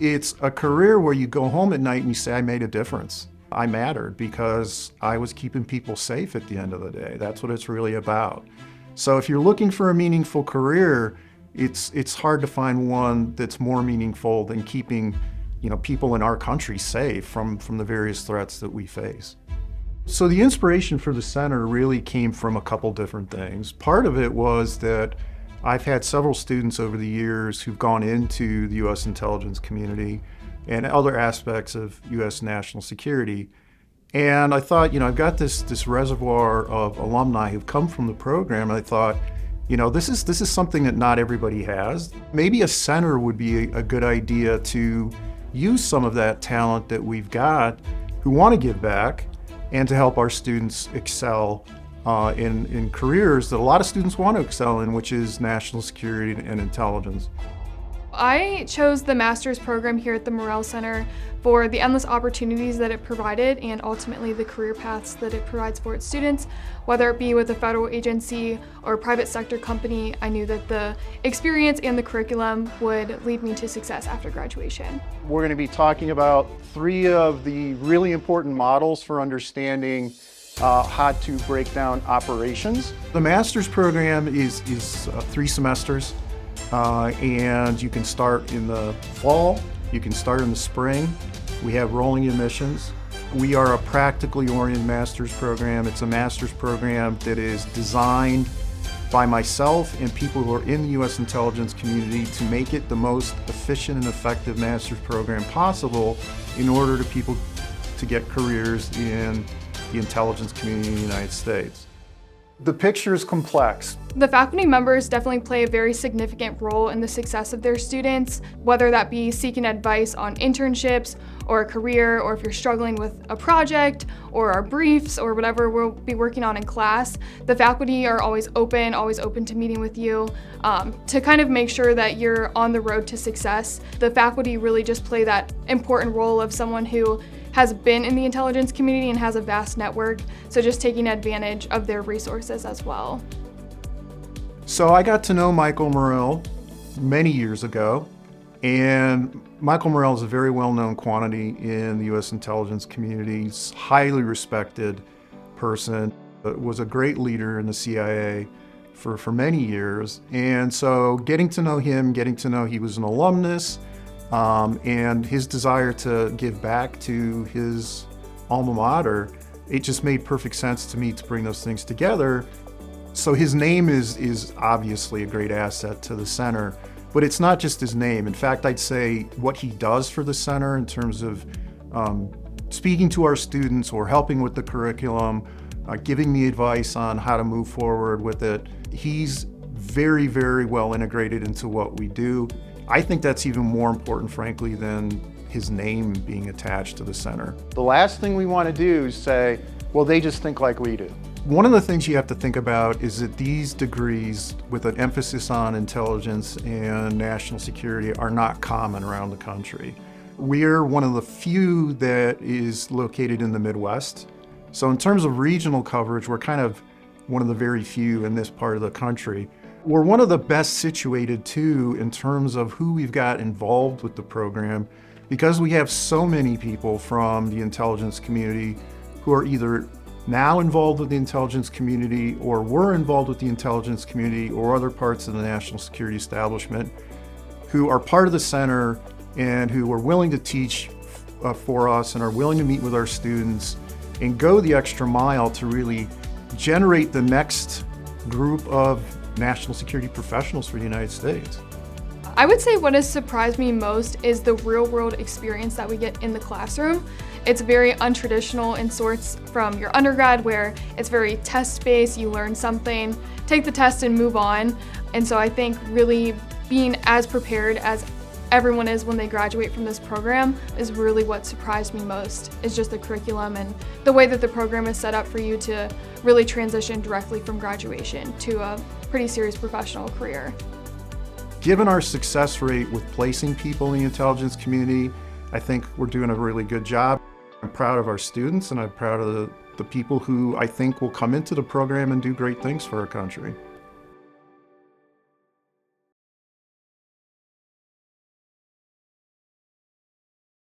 It's a career where you go home at night and you say, I made a difference. I mattered because I was keeping people safe at the end of the day. That's what it's really about. So if you're looking for a meaningful career, it's hard to find one that's more meaningful than keeping, people in our country safe from the various threats that we face. So the inspiration for the center really came from a couple different things. Part of it was that I've had several students over the years who've gone into the U.S. intelligence community and other aspects of U.S. national security. And I thought, I've got this reservoir of alumni who've come from the program, and I thought, this is something that not everybody has. Maybe a center would be a good idea to use some of that talent that we've got who want to give back and to help our students excel in careers that a lot of students want to excel in, which is national security and intelligence. I chose the master's program here at the Morell Center for the endless opportunities that it provided and ultimately the career paths that it provides for its students. Whether it be with a federal agency or a private sector company, I knew that the experience and the curriculum would lead me to success after graduation. We're going to be talking about 3 of the really important models for understanding how to break down operations. The master's program is 3 semesters. And you can start in the fall, you can start in the spring. We have rolling admissions. We are a practically oriented master's program. It's a master's program that is designed by myself and people who are in the U.S. intelligence community to make it the most efficient and effective master's program possible in order to people to get careers in the intelligence community in the United States. The picture is complex. The faculty members definitely play a very significant role in the success of their students, whether that be seeking advice on internships or a career, or if you're struggling with a project or our briefs or whatever we'll be working on in class. The faculty are always open to meeting with you to kind of make sure that you're on the road to success. The faculty really just play that important role of someone who has been in the intelligence community and has a vast network, so just taking advantage of their resources as well. So I got to know Michael Morell many years ago, and Michael Morell is a very well-known quantity in the U.S. intelligence community. He's a highly respected person, was a great leader in the CIA for many years, and so getting to know him, getting to know he was an alumnus, and his desire to give back to his alma mater, it just made perfect sense to me to bring those things together. So his name is obviously a great asset to the center, but it's not just his name. In fact, I'd say what he does for the center in terms of speaking to our students or helping with the curriculum, giving me advice on how to move forward with it. He's very, very well integrated into what we do. I think that's even more important, frankly, than his name being attached to the center. The last thing we want to do is say, well, they just think like we do. One of the things you have to think about is that these degrees, with an emphasis on intelligence and national security, are not common around the country. We're one of the few that is located in the Midwest. So in terms of regional coverage, we're kind of one of the very few in this part of the country. We're one of the best situated too in terms of who we've got involved with the program, because we have so many people from the intelligence community who are either now involved with the intelligence community or were involved with the intelligence community or other parts of the national security establishment who are part of the center and who are willing to teach for us and are willing to meet with our students and go the extra mile to really generate the next group of national security professionals for the United States. I would say what has surprised me most is the real-world experience that we get in the classroom. It's very untraditional in sorts from your undergrad, where it's very test-based, you learn something, take the test and move on. And so I think really being as prepared as everyone is when they graduate from this program is really what surprised me most, is just the curriculum and the way that the program is set up for you to really transition directly from graduation to a pretty serious professional career. Given our success rate with placing people in the intelligence community, I think we're doing a really good job. I'm proud of our students and I'm proud of the people who I think will come into the program and do great things for our country.